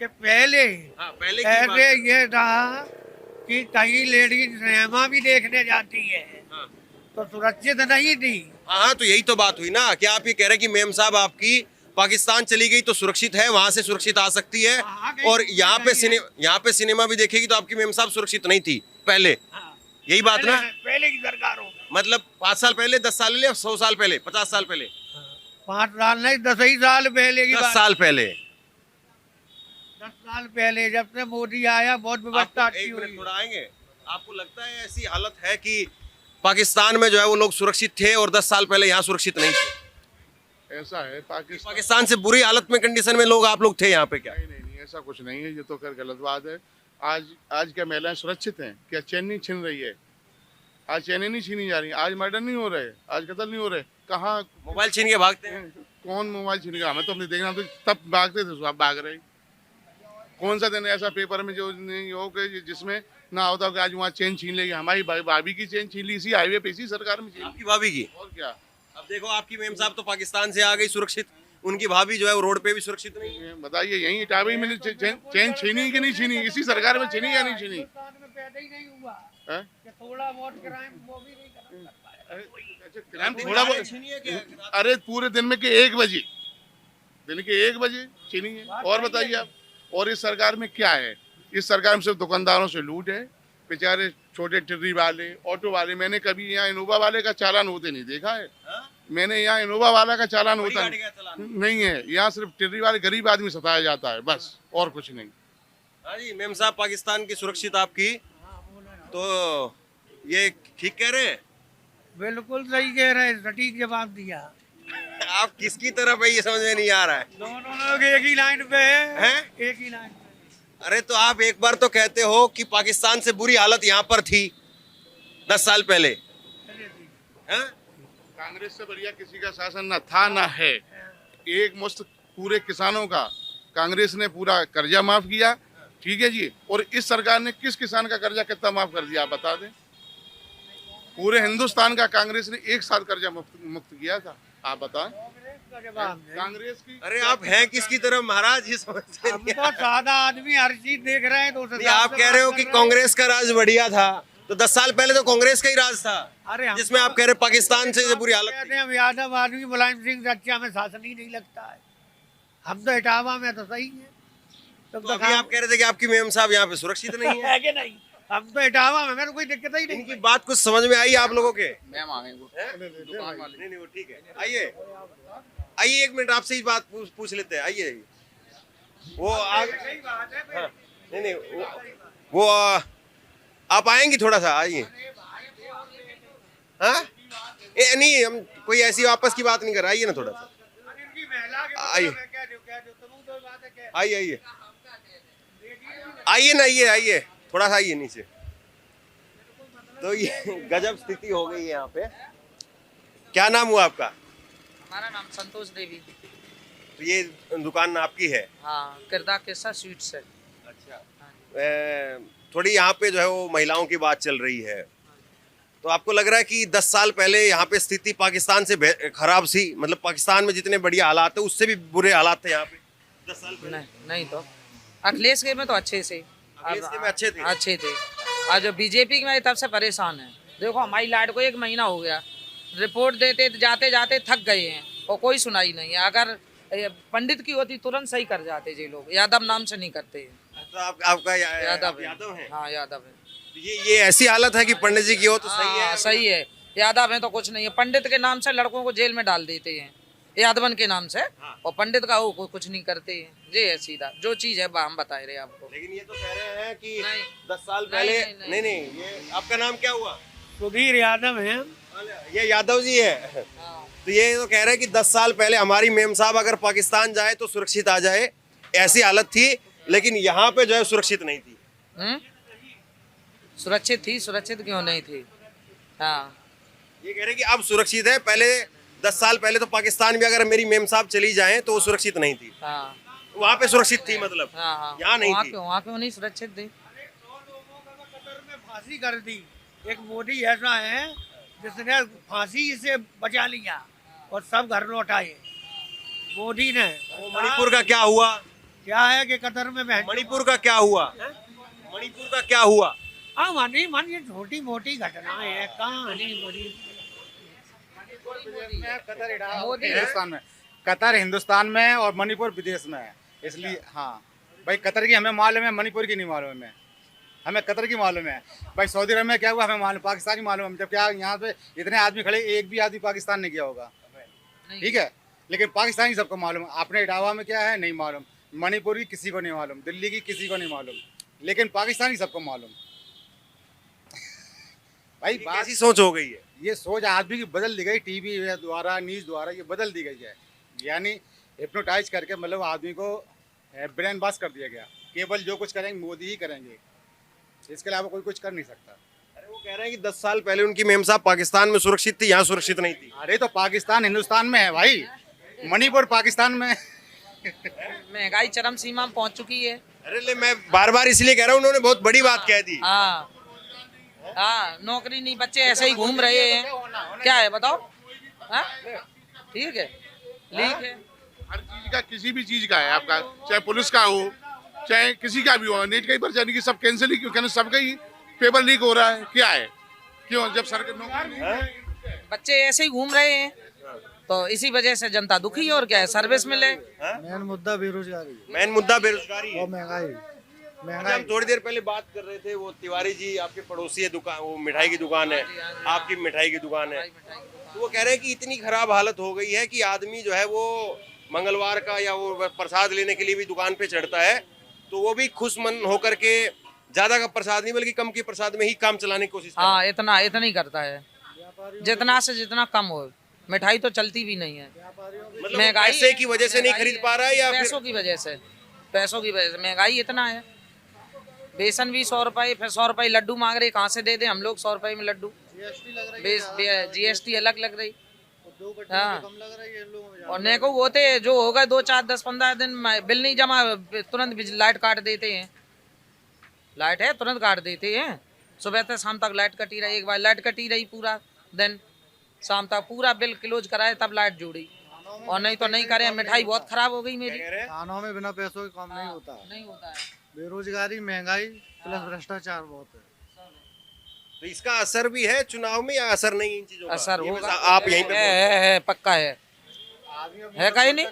कि पहले पहले ऐसे ये था कि कई लेडीज सिनेमा भी देखने जाती है तो सुरक्षित नहीं थी। हाँ, तो यही तो बात हुई ना कि आप ये कह रहे हैं कि मेम साहब आपकी पाकिस्तान चली गई तो सुरक्षित है, वहां से सुरक्षित आ सकती है, और यहाँ पे सिनेमा भी देखेगी तो आपकी मेम साहब सुरक्षित नहीं थी पहले। यही बात ना? पहले की सरकारों में, मतलब 5 साल पहले, 10 साल पहले, 100 साल पहले, 50 साल पहले, 5 साल नहीं 10 ही साल पहले की 10 साल पहले, 10 साल पहले जब से मोदी आया बहुत व्यवस्था अच्छी एक हुई। मिनट थोड़ा आएंगे। आपको लगता है ऐसी हालत है कि पाकिस्तान में जो है वो लोग सुरक्षित थे और 10 साल पहले यहाँ सुरक्षित नहीं थे? ऐसा है पाकिस्तान से बुरी हालत में, कंडीशन में आप लोग थे यहाँ पे क्या? नहीं, ऐसा कुछ नहीं है, ये तो खैर गलत बात है। आज क्या महिलाएं सुरक्षित हैं? क्या चैन नहीं छिन रही है? आज चैनें नहीं छीनी जा रही, आज मर्डर नहीं हो रहे, आज कत्ल नहीं हो रहे। कहाँ मोबाइल छीन के भागते हैं? कौन मोबाइल छीन गया? हमें तो अपने देखना, तो तब भागते थे, आप भाग रहे। कौन सा दिन ऐसा पेपर में जो नहीं हो कि जिसमें ना होता कि आज वहाँ चेन छीन लेगी? हमारी भाभी की चेन छीन ली इसी हाईवे पे, इसी सरकार में। आपकी भाभी की? और क्या? अब देखो, आपकी मेम साहब तो पाकिस्तान से आ गई सुरक्षित, उनकी भाभी जो है वो रोड पे भी सुरक्षित नहीं है। बताइए, यही इटावी में चेन छीनी कि नहीं छीनी? इसी सरकार में छीनी या नहीं छीनी? पैदा ही नहीं हुआ है? कि थोड़ा बहुत क्राइम वो भी नहीं कर पाया। थोड़ा बहुत, अरे पूरे दिन में के 1 बजे, दिन के 1 बजे छीनी है। और बताइए आप, और इस सरकार में क्या है? इस सरकार में सिर्फ दुकानदारों से लूट है, बेचारे छोटे टिर्री वाले, ऑटो वाले। मैंने कभी यहाँ इनोवा वाले का चालान होते नहीं देखा है। मैंने यहाँ इनोवा वाला का चालान होता नहीं है। यहाँ सिर्फ टिर्री वाले गरीब आदमी सताया जाता है, बस, और कुछ नहीं। हाँ जी, मेम साहब पाकिस्तान की सुरक्षित आपकी, तो ये ठीक कह रहे हैं? बिल्कुल सही कह रहे हैं, सटीक जवाब दिया। आप किसकी तरफ है ये समझ में नहीं आ रहा है। दोनों लोग एक ही लाइन पे हैं? एक ही लाइन पे। अरे तो आप एक बार तो कहते हो कि पाकिस्तान से बुरी हालत यहाँ पर थी 10 साल पहले, हैं? कांग्रेस से बढ़िया किसी का शासन न था न है। एक मुश्त पूरे किसानों का कांग्रेस ने पूरा कर्जा माफ किया, ठीक है जी। और इस सरकार ने किस किसान का कर्जा कितना माफ कर दिया, आप बता दें? पूरे हिंदुस्तान का कांग्रेस ने एक साथ कर्जा मुक्त किया था। आप बताएं। का जवाब नहीं। कांग्रेस की अरे आप हैं किसकी तरफ महाराज, ये समझते हम नहीं। तो सादा आदमी हर चीज देख रहे हैं तो उस नहीं, हिसाब आप से कह रहे हो बात कि कर रहे हैं। कांग्रेस का राज बढ़िया था, तो 10 साल पहले तो कांग्रेस का ही राज था, अरे हम जिसमें आप कह रहे पाकिस्तान से बुरी हालत कहते थी। हैं हम यादव आदमी मुलायम सिंह से अच्छा हमें शासन ही नहीं लगता है। हम तो इटावा में तो सही है। तो अभी आप कह रहे थे कि आपकी मेम साहब यहाँ पे सुरक्षित नहीं है। है कि नहीं? हम तो इटावा में, मेरे कोई दिक्कत ही नहीं। इनकी बात कुछ समझ में आई आप लोगों के? मैम आ गई वो दुकान वाले। नहीं वो ठीक है। आइए आइए, एक मिनट आपसे ही बात पूछ लेते हैं। आइए, वो हाँ, नहीं वो आप आएंगी थोड़ा सा, आइए। हाँ नहीं, हम कोई ऐसी आपस की बात नहीं कर रहे, आइए ना थोड़ा सा, आइए आइए आइए आइए ना, आइए थोड़ा सा, आइए नीचे। तो ये गजब स्थिति हो गई है यहाँ पे। क्या नाम हुआ आपका? हमारा नाम संतोष देवी। तो ये दुकान आपकी है? हाँ, किरदा केसा स्वीट्स है। अच्छा, थोड़ी यहाँ पे जो है वो महिलाओं की बात चल रही है, तो आपको लग रहा है कि 10 साल पहले यहाँ पे स्थिति पाकिस्तान से खराब थी? मतलब पाकिस्तान में जितने बढ़िया हालात है उससे भी बुरे हालात थे यहाँ पे 10 साल पहले? नहीं तो अखिलेश के में तो अच्छे से, अखिलेश के में अच्छे थे। और जो बीजेपी में तब से परेशान है। देखो हमारी लाइट को 1 महीना हो गया, रिपोर्ट देते जाते जाते थक गए हैं और कोई सुनाई नहीं है। अगर पंडित की होती तुरंत सही कर जाते जी लोग, यादव नाम से नहीं करते हैं। तो आपका यादव है? हाँ यादव है। ये ऐसी हालत है कि पंडित जी की हो तो सही है? सही है, यादव है तो कुछ नहीं है। पंडित के नाम से लड़कों को जेल में डाल देते हैं, यादवन के नाम से, और पंडित का हो कुछ नहीं करते हैं। ये है सीधा जो चीज है हम बता रहे हैं आपको। लेकिन ये तो कह रहे हैं कि नहीं। 10 साल पहले नहीं, ये आपका नाम क्या हुआ? सुधीर यादव है। ये यादव जी है। तो ये तो कह रहे हैं कि 10 साल पहले हमारी मेम साहब अगर पाकिस्तान जाए तो सुरक्षित आ जाए, ऐसी हालत थी, लेकिन यहाँ पे जो है सुरक्षित नहीं थी। सुरक्षित थी, सुरक्षित क्यों नहीं थी? हाँ, ये कह रहे हैं कि अब सुरक्षित है, पहले 10 साल पहले तो पाकिस्तान भी अगर मेरी मेम साहब चली जाएं तो वो सुरक्षित नहीं थी। हाँ, वहाँ पे सुरक्षित थी, मतलब हाँ, यहाँ नहीं थी। वहाँ क्यों नहीं सुरक्षित थी? कतर में फांसी कर दी। एक मोदी ऐसा है जिसने फांसी से बचा लिया और सब घर लौटाए, मोदी ने। मणिपुर का क्या हुआ? क्या है कि कतर में मणिपुर का क्या हुआ? मणिपुर का क्या हुआ? हाँ मानी ये छोटी मोटी घटनाएं है, कहानी बड़ी। मोदी हिंदुस्तान में, कतर हिंदुस्तान में और मणिपुर विदेश में है, इसलिए हाँ भाई कतर की हमें मालूम है, मणिपुर की नहीं मालूम है। हमें कतर की मालूम है भाई, सऊदी अरब में क्या हुआ हमें मालूम, पाकिस्तान की मालूम है। जब क्या यहाँ पे इतने आदमी खड़े, एक भी आदमी पाकिस्तान ने किया होगा, ठीक है, लेकिन पाकिस्तानी सबको मालूम। अपने इटावा में क्या है नहीं मालूम, मणिपुर की किसी को नहीं मालूम, दिल्ली की किसी को नहीं मालूम, लेकिन पाकिस्तानी सबको मालूम। भाई बात ऐसी सोच हो गई है। ये सोच आदमी की बदल दी गई, टीवी द्वारा, न्यूज़ द्वारा ये बदल दी गई है। यानी हिप्नोटाइज करके मतलब आदमी को ब्रेन वॉश कर दिया गया, केवल जो कुछ करेंगे मोदी ही करेंगे, इसके अलावा कोई कुछ कर नहीं सकता। अरे वो कह रहे हैं कि 10 साल पहले उनकी मेम साहब पाकिस्तान में सुरक्षित थी, यहाँ सुरक्षित नहीं थी। अरे तो पाकिस्तान हिंदुस्तान में है भाई, मणिपुर पाकिस्तान में। महंगाई चरम सीमा में पहुंच चुकी है। अरे मैं बार बार इसलिए कह रहा हूँ, उन्होंने बहुत बड़ी बात कह दी। हाँ हाँ, नौकरी नहीं, बच्चे ऐसे ही घूम रहे हैं, क्या है बताओ? हाँ ठीक है, लीक है हर चीज का, किसी भी चीज का है आपका, चाहे पुलिस का हो चाहे किसी का भी हो, नीट का ही पर्चा नहीं कि सब कैंसिल ही क्यों, कहने सबका ही पेपर लीक हो रहा है, क्या है क्यों? जब सरकार नौकरी, बच्चे ऐसे ही घूम रहे हैं तो इसी वजह से जनता दुखी है। और क्या है, सर्विस मिले। मेन मुद्दा बेरोजगारी, मेन मुद्दा बेरोजगारी है। महंगाई। हम थोड़ी देर पहले बात कर रहे थे, वो तिवारी जी आपके पड़ोसी है, दुकान, वो मिठाई की दुकान है, आपकी मिठाई की दुकान है, तो वो कह रहे हैं कि इतनी खराब हालत हो गई है कि आदमी जो है वो मंगलवार का या वो प्रसाद लेने के लिए भी दुकान पे चढ़ता है, तो वो भी खुश मन होकर के ज्यादा का प्रसाद नहीं बल्कि कम के प्रसाद में ही काम चलाने की कोशिश करता है। हाँ, इतना ही करता है, जितना से जितना कम हो। मिठाई तो चलती भी नहीं है, मतलब महंगाई पैसे की वजह से नहीं खरीद पा रहा है या पैसों की वजह से, पैसों की वजह से महंगाई इतना है। बेसन भी 100 रुपए, फिर 100 रुपए लड्डू मांग रहे, कहाँ से दे दे हम लोग 100 रुपए में लड्डू? जीएसटी अलग लग रही। हाँ, और ने को होते जो होगा 2, 4, 10, 15 दिन बिल नहीं जमा, तुरंत लाइट काट देते हैं। लाइट है तुरंत काट देते हैं, सुबह से शाम तक लाइट कटी रही, एक बार लाइट कटी रही पूरा दिन, शाम तक पूरा बिल क्लोज कराए तब लाइट जोड़ी, और नहीं तो नहीं करे। मिठाई बहुत खराब हो गई मेरी। खानों में बिना पैसों के काम नहीं होता है। नहीं होता है। बेरोजगारी, महंगाई प्लस भ्रष्टाचार बहुत है। तो इसका असर भी है चुनाव में या असर नहीं इन चीजों का? असर ये होगा। बस आप यहीं पे है पक्का है कहीं नहीं।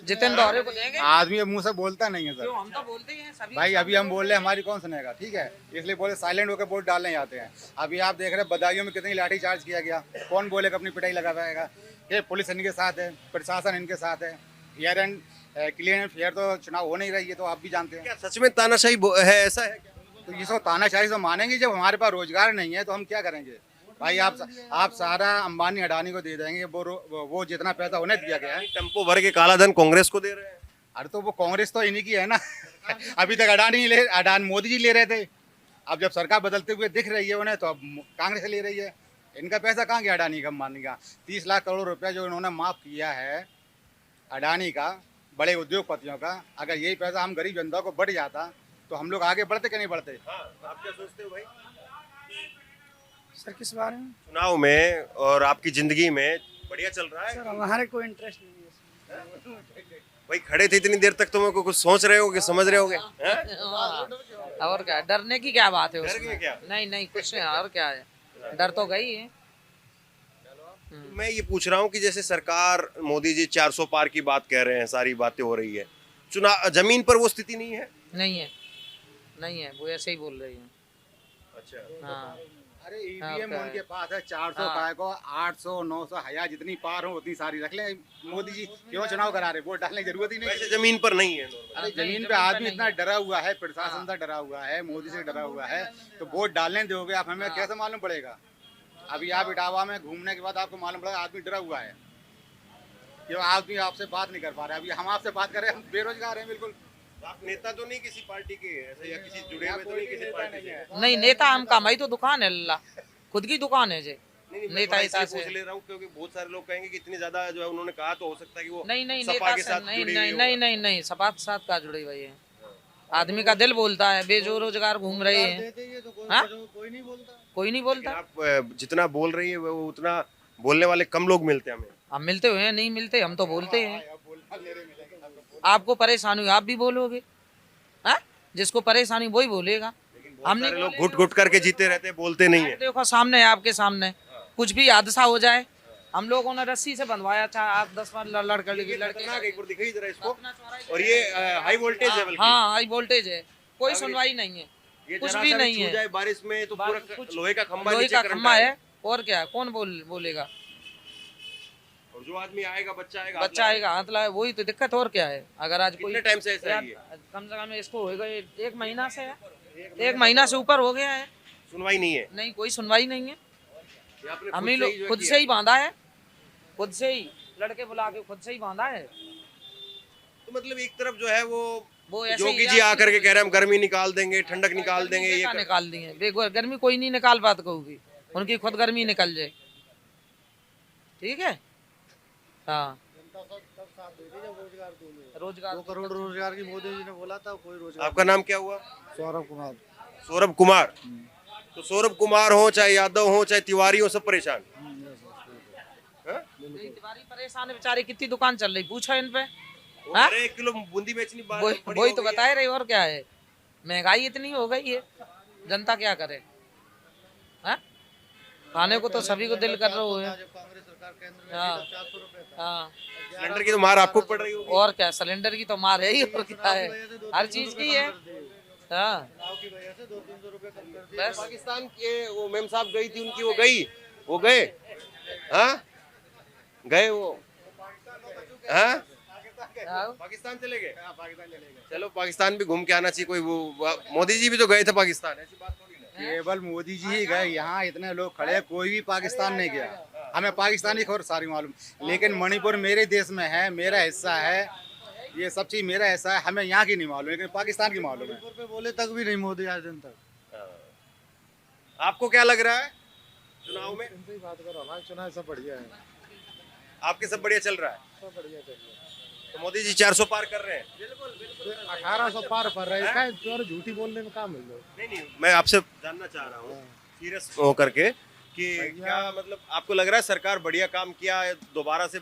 जितेंद्र दौरे को देंगे। आदमी अब मुंह से बोलता नहीं है सर। हम तो बोलते ही हैं सभी। भाई अभी हम बोल रहे हैं, हमारी कौन सुनेगा, ठीक है, इसलिए बोले साइलेंट होकर वोट डालने जाते हैं। अभी आप देख रहे हैं बदायूं में कितनी लाठी चार्ज किया गया, कौन बोलेगा अपनी पिटाई लगा पाएगा। ये पुलिस इनके साथ है, प्रशासन इनके साथ है, fair and clean and fair तो चुनाव हो नहीं रही है, तो आप भी जानते हैं। क्या सच में तानाशाही है, ऐसा है क्या? तो ये सब तानाशाही से मानेंगे, जब हमारे पास रोजगार नहीं है तो हम क्या करेंगे। भाई आप सारा अंबानी अडानी को दे देंगे, वो जितना पैसा उन्हें दिया गया है। टेम्पो भर के काला धन कांग्रेस को दे रहे हैं। अरे तो वो कांग्रेस तो इन्हीं की है ना। अभी तक अडानी मोदी जी ले रहे थे, अब जब सरकार बदलते हुए दिख रही है उन्हें, तो अब कांग्रेस ले रही है। इनका पैसा कहाँ गया अडानी का, अंबानी का? 30 लाख करोड़ रुपया जो इन्होंने माफ किया है अडानी का, बड़े उद्योगपतियों का, अगर यही पैसा हम गरीब जनता को बढ़ जाता तो हम लोग आगे बढ़ते कि नहीं बढ़ते। आप क्या सोचते हो भाई सर किस बारे में? चुनाव में और आपकी जिंदगी में बढ़िया चल रहा है? सर हमारे कोई इंटरेस्ट नहीं है। भाई खड़े थे इतनी देर तक, तो मेरे को कुछ सोच रहे होगे, समझ रहे होगे? और क्या डरने की क्या बात है डर उसमें? गए क्या? नहीं कुछ नहीं, और क्या है, डर तो गई है। मैं ये पूछ रहा हूँ कि जैसे सरकार मोदी जी 400 पार की बात कह रहे हैं, सारी बातें हो रही है, चुनाव जमीन पर वो स्थिति नहीं है। नहीं है वो ऐसे ही बोल रही है। अच्छा हाँ अरे ईवीएम उनके पास है, 400 का को 800 900 1000 जितनी पार हो उतनी सारी रख ले। मोदी जी क्यों चुनाव करा रहे, वोट डालने की जरूरत ही नहीं। वैसे जमीन पर नहीं है। अरे जमीन पे आदमी इतना डरा हुआ है, प्रशासन से डरा हुआ है, मोदी से डरा हुआ है, तो वोट डालने दोगे आप, हमें कैसे मालूम पड़ेगा? अभी आप इटावा में घूमने के बाद आपको मालूम पड़ेगा आदमी डरा हुआ है, क्यों आदमी आपसे बात नहीं कर पा रहे। अभी हम आपसे बात कर रहे हैं, हम बेरोजगार हैं बिल्कुल। आप नेता तो नहीं किसी पार्टी के ऐसे, या किसी जुड़े हुए तो नहीं किसी पार्टी से? नहीं नेता हम कमाई तो दुकान है, अल्लाह खुद की दुकान है जी। नहीं, नेता मैं ऐसा पूछ ले रहा हूँ क्योंकि बहुत सारे लोग कहेंगे कि इतनी ज्यादा जो है उन्होंने कहा, तो हो सकता है कि वो नहीं सपा नेता के से साथ नहीं जुड़ी नहीं हुई नहीं हो। नहीं नहीं सपा के साथ का जुड़ी हुई है। आदमी का दिल बोलता है, बेरोजगार घूम रहे हैं। हाँ? कोई नहीं बोलता। आप जितना बोल रही है वो उतना बोलने वाले कम लोग मिलते हैं हमें। हम मिलते हुए हैं, नहीं मिलते, हम तो बोलते हैं। आपको परेशानी हुई आप भी बोलोगे, हाँ? जिसको परेशानी वही बोलेगा। हमने सारे लोग घुट घुट करके जीते रहते हैं, बोलते नहीं है। देखो सामने है, आपके सामने कुछ भी हादसा हो जाए, हम लोगों ने रस्सी से बंधवाया था 8-10 बार लड़के एक बार दिखाइए जरा इसको। और ये हाई वोल्टेज है, बल्कि हाँ हाई वोल्टेज है, कोई सुनवाई नहीं है, ये कुछ जरा भी सा नहीं छू है। जाए बारिश में तो पूरा लोहे का खंभा लोहे नीचे का करंट खम्भा आएगा। है, और क्या, कौन बोलेगा? और जो आदमी आएगा, बच्चा आएगा हाथ लाए, वही तो दिक्कत। और क्या है? अगर आज कोई कितने टाइम से ऐसा ही है? कम से कम इसको होगा 1 महीना से है, 1 महीना से ऊपर हो गया है, सुनवाई नहीं है। नहीं कोई सुनवाई नहीं है। ये आपने हम ही खुद से लोग ही जो खुद किया। से ही बांधा है, खुद से ही लड़के बुला के खुद से ही बांधा है। तो मतलब एक तरफ जो है वो ऐसे योगी ही जी आकर के कह रहे हैं हम गर्मी निकाल देंगे, ठंडक निकाल देंगे, ये क्या निकाल दिए? गर्मी कोई नहीं निकाल पाता, कहूँगी उनकी खुद गर्मी निकल जाए, ठीक है। हाँ रोजगार 2 करोड़ रोजगार की मोदी जी ने बोला था, कोई रोजगार। आपका नाम क्या हुआ? सौरभ कुमार। सौरभ कुमार। तो सौरभ कुमार हो, चाहे यादव हो, चाहे तिवारी हो, सब परेशान। तिवारी परेशान है बेचारे, कितनी दुकान चल रही, पूछो इन पे। हाँ? 1 किलो बूंदी बेचनी वही तो बता रहे, और क्या है, महंगाई इतनी हो गई है, जनता क्या करे? हाँ? खाने को तो सभी को दिल कर रहा है। हाँ सिलेंडर की तो मार आपको पड़ रही होगी। और क्या, सिलेंडर की तो मार है ही, और क्या है, हर चीज की है। हाँ बस पाकिस्तान के वो मेम साहब गई थी, उनकी वो गए हाँ गए वो हाँ पाकिस्तान चले गए। चलो पाकिस्तान भी घूम के आना चाहिए। कोई वो मोदी जी भी तो गए थे पाकिस्तान, ऐसी बात थोड़ी ना। केवल मोदी जी ही गए, यहाँ इतने लोग खड़े हैं, कोई भी पाकिस्तान नहीं गया। हमें पाकिस्तानी खबर सारी मालूम, लेकिन मणिपुर मेरे देश में है, मेरा हिस्सा है, ये सब चीज मेरा हिस्सा है, हमें यहाँ की नहीं मालूम, लेकिन पाकिस्तान की मालूम है। पे बोले तक भी नहीं मोदी आज दिन तक। आपको क्या लग रहा है चुनाव में? बात करो, हमारा चुनाव सब बढ़िया है, आपके सब बढ़िया चल रहा है? सब बढ़िया चल रहा है। तो मोदी जी 400 पार कर रहे हैं? 1800 पार कर रहे हैं, झूठी बोलने में काम मिल रहा है। नहीं मैं आपसे जानना चाह रहा हूँ सीरियस होकर के कि क्या मतलब आपको लग रहा है सरकार बढ़िया काम किया है, दोबारा से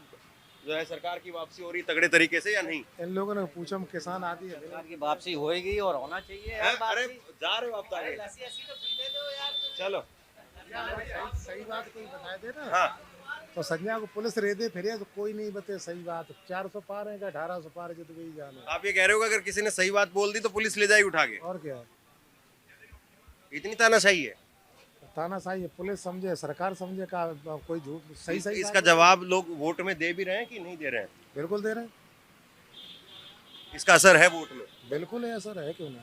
जो है सरकार की वापसी हो रही तगड़े तरीके से या नहीं? इन लोगों ने पूछा हम किसान आदि है सरकार की वापसी होएगी और होना चाहिए हैं? अरे जा रहे हो आप तो आगे, चलो। सही बात कोई बताए दे ना। हाँ तो संजय को पुलिस रेदे फिरे तो कोई नहीं बते सही बात 400 पार है क्या 1800 पार है तो वही जाने। आप ये कह रहे हो कि अगर किसी ने सही बात बोल दी तो पुलिस ले जाएगी उठा के? और क्या इतनी तानाशाही है? तानाशाही है, पुलिस समझे सरकार समझे का कोई झूठ सही इसका जवाब लोग वोट में दे भी रहे हैं कि नहीं दे रहे हैं? बिल्कुल दे रहे हैं, इसका असर है वोट में? बिल्कुल है असर है, क्यों नहीं।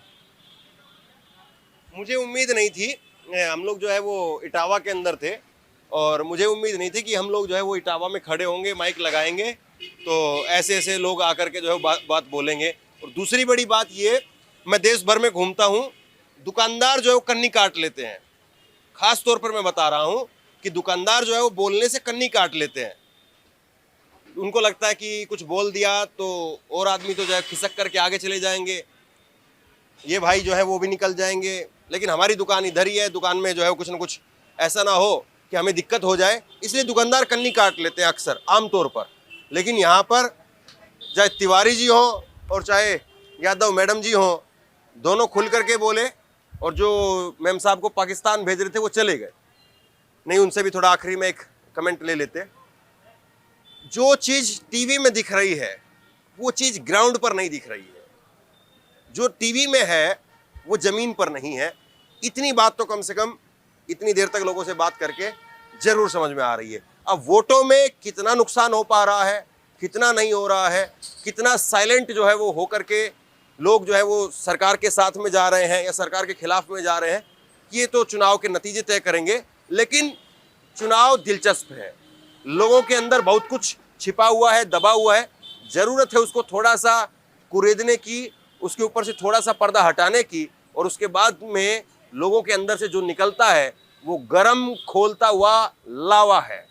मुझे उम्मीद नहीं थी, हम लोग जो है वो इटावा के अंदर थे और मुझे उम्मीद नहीं थी कि हम लोग जो है वो इटावा में खड़े होंगे, माइक लगाएंगे तो ऐसे ऐसे लोग आकर के जो है बात बोलेंगे। और दूसरी बड़ी बात ये, मैं देश भर में घूमता हूँ, दुकानदार जो है वो कन्नी काट लेते हैं। खास तौर पर मैं बता रहा हूँ कि दुकानदार जो है वो बोलने से कन्नी काट लेते हैं। उनको लगता है कि कुछ बोल दिया तो और आदमी तो जो है खिसक करके आगे चले जाएंगे, ये भाई जो है वो भी निकल जाएंगे। लेकिन हमारी दुकान इधर ही है, दुकान में जो है कुछ ना कुछ ऐसा ना हो कि हमें दिक्कत हो जाए, इसलिए दुकानदार कन्नी काट लेते हैं अक्सर आमतौर पर। लेकिन यहाँ पर चाहे तिवारी जी हो और चाहे यादव मैडम जी हो, दोनों खुल करके बोले और जो मैम साहब को पाकिस्तान भेज रहे थे वो चले गए। नहीं, उनसे भी थोड़ा आखिरी में एक कमेंट ले लेते। जो चीज़ टीवी में दिख रही है वो चीज़ ग्राउंड पर नहीं दिख रही है, जो टीवी में है वो ज़मीन पर नहीं है। इतनी बात तो कम से कम इतनी देर तक लोगों से बात करके ज़रूर समझ में आ रही है। अब वोटों में कितना नुकसान हो पा रहा है, कितना नहीं हो रहा है, कितना साइलेंट जो है वो हो करके लोग जो है वो सरकार के साथ में जा रहे हैं या सरकार के खिलाफ में जा रहे हैं, ये तो चुनाव के नतीजे तय करेंगे। लेकिन चुनाव दिलचस्प है, लोगों के अंदर बहुत कुछ छिपा हुआ है, दबा हुआ है, ज़रूरत है उसको थोड़ा सा कुरेदने की, उसके ऊपर से थोड़ा सा पर्दा हटाने की, और उसके बाद में लोगों के अंदर से जो निकलता है वो गरम खोलता हुआ लावा है।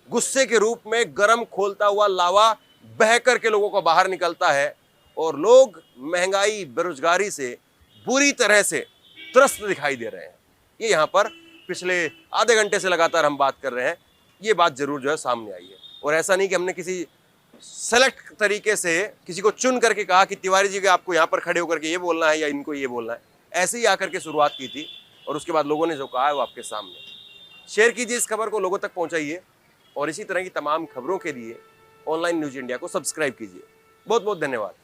गुस्से के रूप में गरम खोलता हुआ लावा बह कर के लोगों को बाहर निकलता है और लोग महंगाई, बेरोजगारी से बुरी तरह से त्रस्त दिखाई दे रहे हैं। ये यहाँ पर पिछले आधे घंटे से लगातार हम बात कर रहे हैं, ये बात जरूर जो है सामने आई है। और ऐसा नहीं कि हमने किसी सेलेक्ट तरीके से किसी को चुन करके कहा कि तिवारी जी के आपको यहाँ पर खड़े होकर के ये बोलना है या इनको ये बोलना है, ऐसे ही आकर के शुरुआत की थी और उसके बाद लोगों ने जो कहा है वो आपके सामने। शेयर कीजिए इस खबर को, लोगों तक पहुँचाइए और इसी तरह की तमाम खबरों के लिए ऑनलाइन न्यूज़ इंडिया को सब्सक्राइब कीजिए। बहुत बहुत धन्यवाद।